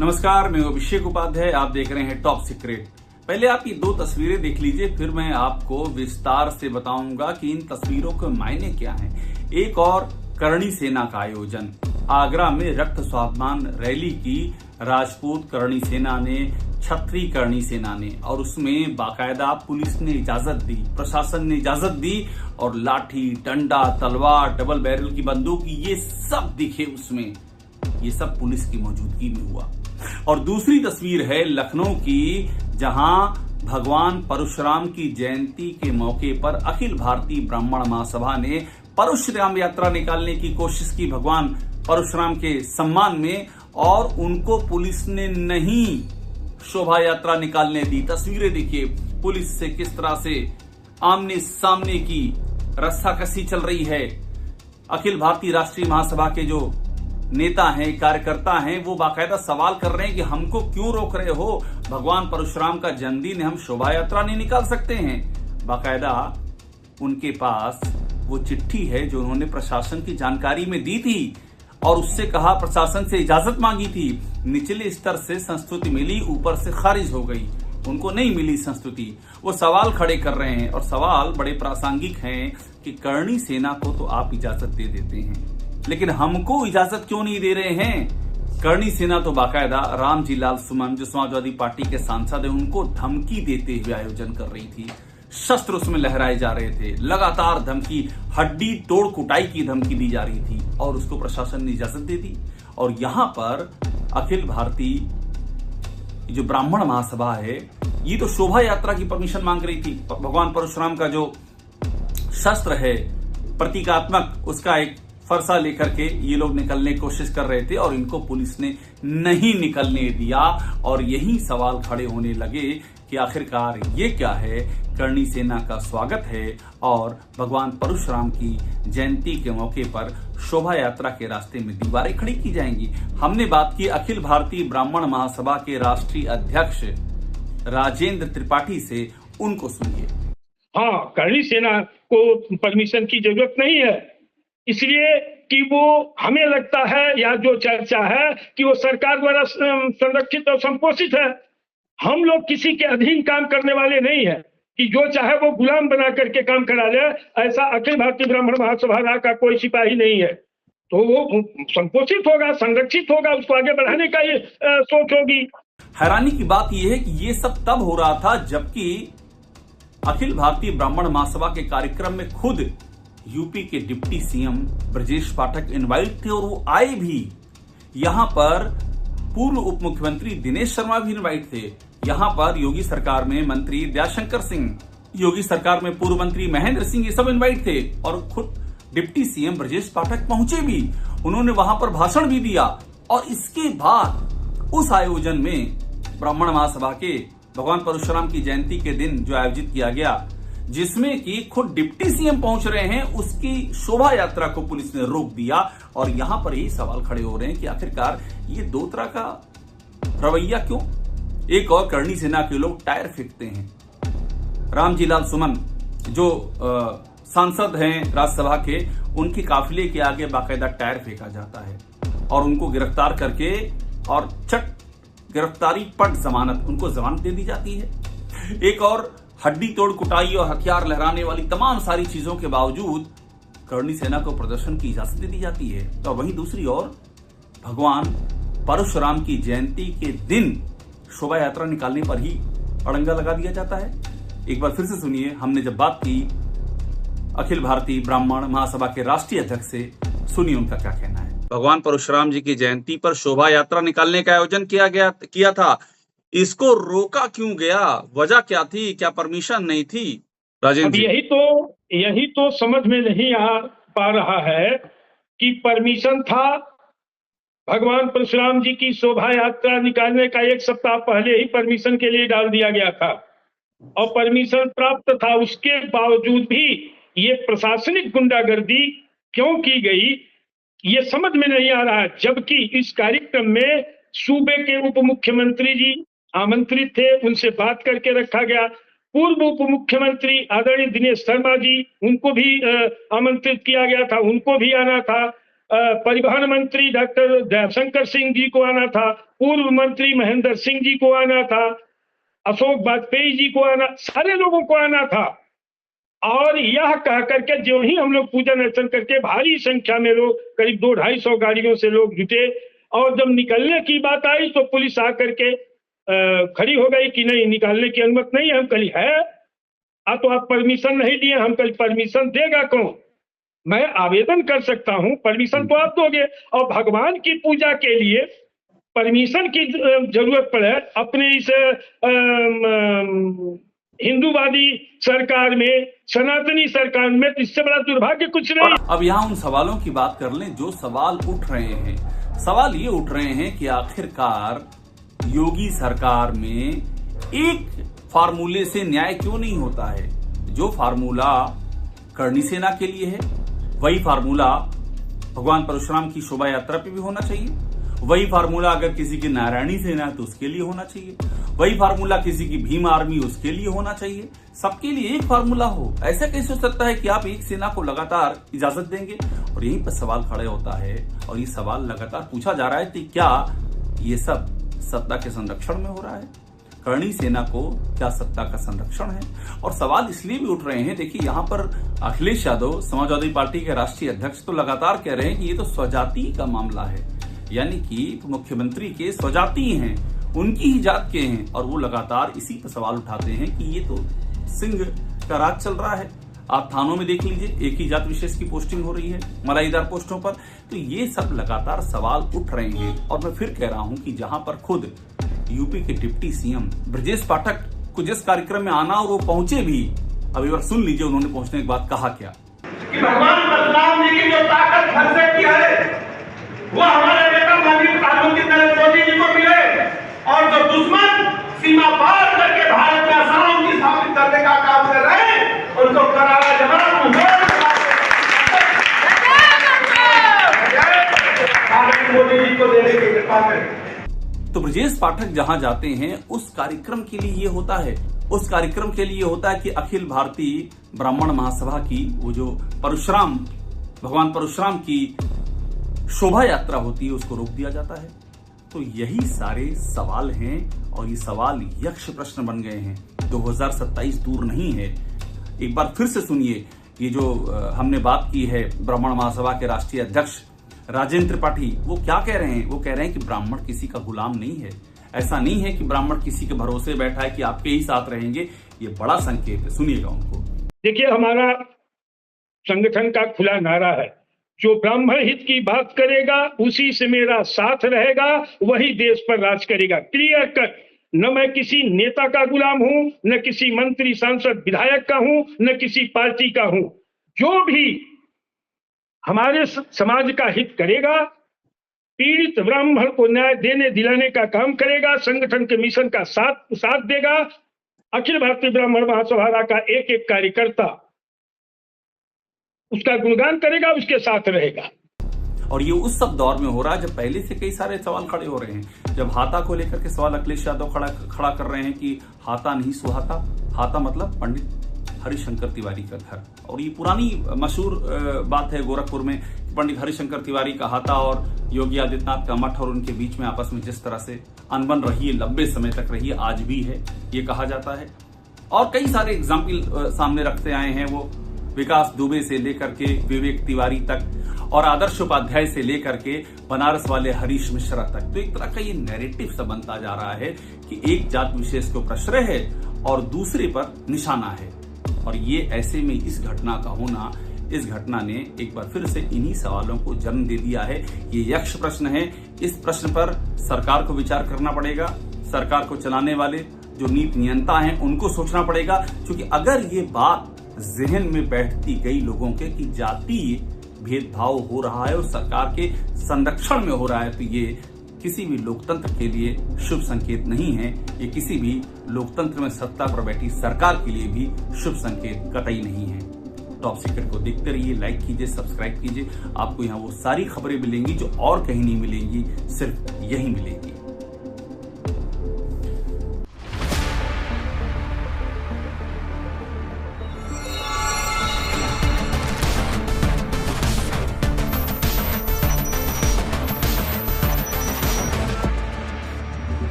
नमस्कार, मैं अभिषेक उपाध्याय। आप देख रहे हैं टॉप सीक्रेट। पहले आप ये दो तस्वीरें देख लीजिए, फिर मैं आपको विस्तार से बताऊंगा कि इन तस्वीरों के मायने क्या हैं। एक और करणी सेना का आयोजन, आगरा में रक्त स्वाभिमान रैली की राजपूत करणी सेना ने, छत्री करणी सेना ने, और उसमें बाकायदा पुलिस ने इजाजत दी, प्रशासन ने इजाजत दी और लाठी, डंडा, तलवार, डबल बैरल की बंदूक, ये सब दिखे उसमें। ये सब पुलिस की मौजूदगी में हुआ। और दूसरी तस्वीर है लखनऊ की, जहां भगवान परशुराम की जयंती के मौके पर अखिल भारतीय ब्राह्मण महासभा ने परशुराम यात्रा निकालने की कोशिश की भगवान परशुराम के सम्मान में, और उनको पुलिस ने नहीं शोभा यात्रा निकालने दी। तस्वीरें देखिए, पुलिस से किस तरह से आमने सामने की रस्साकसी चल रही है। अखिल भारतीय राष्ट्रीय महासभा के जो नेता हैं, कार्यकर्ता हैं, वो बाकायदा सवाल कर रहे हैं कि हमको क्यों रोक रहे हो, भगवान परशुराम का जन्मदिन है, हम शोभा यात्रा नहीं निकाल सकते हैं। बाकायदा उनके पास वो चिट्ठी है जो उन्होंने प्रशासन की जानकारी में दी थी और उससे कहा, प्रशासन से इजाजत मांगी थी। निचले स्तर से संस्तुति मिली, ऊपर से खारिज हो गई, उनको नहीं मिली संस्तुति। वो सवाल खड़े कर रहे हैं और सवाल बड़े प्रासंगिक हैं कि करणी सेना को तो आप इजाजत दे देते हैं, लेकिन हमको इजाजत क्यों नहीं दे रहे हैं। करणी सेना तो बाकायदा रामजी लाल सुमन, जो समाजवादी पार्टी के सांसद हैं, उनको धमकी देते हुए आयोजन कर रही थी। शस्त्र उसमें लहराए जा रहे थे, लगातार धमकी, हड्डी तोड़ कुटाई की धमकी दी जा रही थी और उसको प्रशासन ने इजाजत दे दी। और यहां पर अखिल भारतीय जो ब्राह्मण महासभा है, ये तो शोभा यात्रा की परमिशन मांग रही थी। भगवान परशुराम का जो शस्त्र है प्रतीकात्मक, उसका एक फरसा लेकर के ये लोग निकलने की कोशिश कर रहे थे और इनको पुलिस ने नहीं निकलने दिया। और यही सवाल खड़े होने लगे कि आखिरकार ये क्या है। करणी सेना का स्वागत है और भगवान परशुराम की जयंती के मौके पर शोभा यात्रा के रास्ते में दीवारें खड़ी की जाएंगी। हमने बात की अखिल भारतीय ब्राह्मण महासभा के राष्ट्रीय अध्यक्ष राजेंद्र त्रिपाठी से, उनको सुनिए। हाँ, करणी सेना को परमिशन की जरूरत नहीं है, इसलिए कि वो, हमें लगता है या जो चर्चा है कि वो सरकार द्वारा संरक्षित और संपोषित है। हम लोग किसी के अधीन काम करने वाले नहीं है कि जो चाहे वो गुलाम बना करके काम करा ले। ऐसा अखिल भारतीय ब्राह्मण महासभा का कोई सिपाही नहीं है। तो वो संपोषित होगा, संरक्षित होगा, उसको आगे बढ़ाने का ये सोच होगी। हैरानी की बात यह है कि ये सब तब हो रहा था जबकि अखिल भारतीय ब्राह्मण महासभा के कार्यक्रम में खुद यूपी के deputy CM Brajesh Pathak invite थे और वो आए भी। यहां पर पूर्व उप मुख्यमंत्री दिनेश शर्मा भी इनवाइट थे। यहां पर योगी सरकार में मंत्री दयाशंकर सिंह, योगी सरकार में पूर्व मंत्री महेंद्र सिंह, ये सब इनवाइट थे और खुद डिप्टी सीएम ब्रजेश पाठक पहुंचे भी। उन्होंने वहां पर भाषण भी दिया। और इसके बाद उस आयोजन में ब्राह्मण महासभा के भगवान परशुराम की जयंती के दिन जो आयोजित किया गया, जिसमें कि खुद डिप्टी सीएम पहुंच रहे हैं, उसकी शोभा यात्रा को पुलिस ने रोक दिया। और यहां पर यही सवाल खड़े हो रहे हैं कि आखिरकार ये दो तरह का रवैया क्यों। एक और करणी सेना के लोग टायर फेंकते हैं। रामजी लाल सुमन जो सांसद हैं राज्यसभा के, उनके काफिले के आगे बाकायदा टायर फेंका जाता है और उनको गिरफ्तार करके और गिरफ्तारी पट जमानत, उनको जमानत दे दी जाती है। एक और हड्डी तोड़ कुटाई और हथियार लहराने वाली तमाम सारी चीजों के बावजूद करणी सेना को प्रदर्शन की इजाजत दे दी जाती है। तो वहीं दूसरी ओर भगवान परशुराम की जयंती के दिन शोभा यात्रा निकालने पर ही अड़ंगा लगा दिया जाता है। एक बार फिर से सुनिए, हमने जब बात की अखिल भारतीय ब्राह्मण महासभा के राष्ट्रीय अध्यक्ष से, सुनिए उनका क्या कहना है। भगवान परशुराम जी की जयंती पर शोभा यात्रा निकालने का आयोजन किया था, इसको रोका क्यों गया, वजह क्या थी, क्या परमिशन नहीं थी? राजेंद्र, यही तो समझ में नहीं आ पा रहा है कि परमिशन था। भगवान परशुराम जी की शोभा यात्रा निकालने का 1 सप्ताह पहले ही परमिशन के लिए डाल दिया गया था और परमिशन प्राप्त था। उसके बावजूद भी ये प्रशासनिक गुंडागर्दी क्यों की गई, ये समझ में नहीं आ रहा है। जबकि इस कार्यक्रम में सूबे के उप मुख्यमंत्री जी आमंत्रित थे, उनसे बात करके रखा गया। पूर्व उप मुख्यमंत्री आदरणीय दिनेश शर्मा जी, उनको भी आमंत्रित किया गया था, उनको भी आना था। परिवहन मंत्री डॉक्टर दयाशंकर सिंह जी को आना था, पूर्व मंत्री महेंद्र सिंह जी को आना था, अशोक वाजपेयी जी को आना, सारे लोगों को आना था। और यह कह करके जो ही हम लोग पूजन अर्चन करके भारी संख्या में लोग, करीब 200-250 गाड़ियों से लोग जुटे, और जब निकलने की बात आई तो पुलिस आकर के खड़ी हो गई कि नहीं, निकालने की अनुमति नहीं है। हम कही है तो आप परमिशन नहीं दिए। हम कल परमिशन देगा कौन? मैं आवेदन कर सकता हूं, परमिशन तो आप दोगे। और भगवान की पूजा के लिए परमिशन की जरूरत पड़े अपने इस हिंदूवादी सरकार में, सनातनी सरकार में, इससे बड़ा दुर्भाग्य कुछ नहीं। अब यहाँ उन सवालों की बात कर लें जो सवाल उठ रहे हैं। सवाल ये उठ रहे हैं कि आखिरकार योगी सरकार में एक फार्मूले से न्याय क्यों नहीं होता है? जो फार्मूला करणी सेना के लिए है वही फार्मूला भगवान परशुराम की शोभा यात्रा पे भी होना चाहिए। वही फार्मूला अगर किसी की नारायणी सेना है तो उसके लिए होना चाहिए। वही फार्मूला किसी की भीम आर्मी उसके लिए होना चाहिए। सबके लिए एक फार्मूला हो। ऐसा कैसे हो सकता है कि आप एक सेना को लगातार इजाजत देंगे? और यहीं पर सवाल खड़े होता है और ये सवाल लगातार पूछा जा रहा है कि क्या ये सब सत्ता के संरक्षण में हो रहा है? करणी सेना को क्या सत्ता का संरक्षण है? और सवाल इसलिए भी उठ रहे हैं, देखिए यहाँ पर अखिलेश यादव समाजवादी पार्टी के राष्ट्रीय अध्यक्ष तो लगातार कह रहे हैं कि ये तो स्वजाति का मामला है, यानी कि मुख्यमंत्री के स्वजाति हैं, उनकी ही जात के हैं, और वो लगातार इसी पर सवाल उठाते हैं कि ये तो सिंह का राज चल रहा है। आप थानों में देख लीजिए, एक ही जात विशेष की पोस्टिंग हो रही है मलाईदार पोस्टों पर। तो ये सब लगातार सवाल उठ रहे हैं। और मैं फिर कह रहा हूं कि जहां पर खुद यूपी के डिप्टी सीएम ब्रजेश पाठक को जिस कार्यक्रम में आना और वो पहुंचे भी, अब एक बार सुन लीजिए उन्होंने पहुंचने के बाद कहा क्या कि भगवान परशुराम जी की जो ताकत घर से की है वो हमारे नेता माननीय प्रधानमंत्री नरेंद्र मोदी जी को मिले, और जो दुश्मन सीमा पार करके भारत में अशांति स्थापित करने का काम कर रहे हैं उनको करारा जवाब मोदी जी को देने की कृपा करें। तो ब्रजेश पाठक जहां जाते हैं उस कार्यक्रम के लिए ये होता है। उस कार्यक्रम के लिए होता है कि अखिल भारतीय ब्राह्मण महासभा की वो जो परशुराम, भगवान परशुराम की शोभा यात्रा होती है उसको रोक दिया जाता है। तो यही सारे सवाल हैं और ये सवाल यक्ष प्रश्न बन गए हैं। 2027 दूर नहीं है। एक बार फिर से सुनिए, ये जो हमने बात की है ब्राह्मण महासभा के राष्ट्रीय अध्यक्ष राजेंद्र त्रिपाठी, वो क्या कह रहे हैं? वो कह रहे हैं कि ब्राह्मण किसी का गुलाम नहीं है। ऐसा नहीं है कि ब्राह्मण किसी के भरोसे बैठा है कि आपके ही साथ रहेंगे। ये बड़ा संकेत है, सुनिएगा उनको। देखिए, हमारा संगठन का खुला नारा है, जो ब्राह्मण हित की बात करेगा उसी से मेरा साथ रहेगा, वही देश पर राज करेगा। Clear cut. न मैं किसी नेता का गुलाम हूं, न किसी मंत्री सांसद विधायक का हूं, न किसी पार्टी का हूं। जो भी हमारे समाज का हित करेगा, पीड़ित ब्राह्मण को न्याय देने दिलाने का काम करेगा, संगठन के मिशन का साथ देगा, अखिल भारतीय ब्राह्मण महासभा का एक एक कार्यकर्ता उसका गुणगान करेगा, उसके साथ रहेगा। और ये उस सब दौर में हो रहा है जब पहले से कई सारे सवाल खड़े हो रहे हैं। जब हाथा को लेकर के सवाल अखिलेश यादव खड़ा कर रहे हैं कि हाथा नहीं सुहाता। हाथा मतलब पंडित हरिशंकर तिवारी का घर। और ये पुरानी मशहूर बात है गोरखपुर में, पंडित हरिशंकर तिवारी का हाथा और योगी आदित्यनाथ का मठ और उनके बीच में आपस में जिस तरह से अनबन रही है, लंबे समय तक रही है, आज भी है, ये कहा जाता है। और कई सारे एग्जाम्पल सामने रखते आए हैं, वो विकास दुबे से लेकर के विवेक तिवारी तक और आदर्श उपाध्याय से लेकर के बनारस वाले हरीश मिश्रा तक। तो एक तरह का ये नैरेटिव सा बनता जा रहा है कि एक जात विशेष को प्रश्रय है और दूसरे पर निशाना है। और ये ऐसे में इस घटना का होना, इस घटना ने एक बार फिर से इन्हीं सवालों को जन्म दे दिया है। ये यक्ष प्रश्न है। इस प्रश्न पर सरकार को विचार करना पड़ेगा। सरकार को चलाने वाले जो नीति नियंता हैं उनको सोचना पड़ेगा, क्योंकि अगर ये बात जहन में बैठती गई लोगों के कि जातीय भेदभाव हो रहा है और सरकार के संरक्षण में हो रहा है, तो ये किसी भी लोकतंत्र के लिए शुभ संकेत नहीं है। ये किसी भी लोकतंत्र में सत्ता पर बैठी सरकार के लिए भी शुभ संकेत कतई नहीं है। टॉप सीक्रेट को देखते रहिए, लाइक कीजिए, सब्सक्राइब कीजिए। आपको यहाँ वो सारी खबरें मिलेंगी जो और कहीं नहीं मिलेंगी, सिर्फ यही मिलेंगी।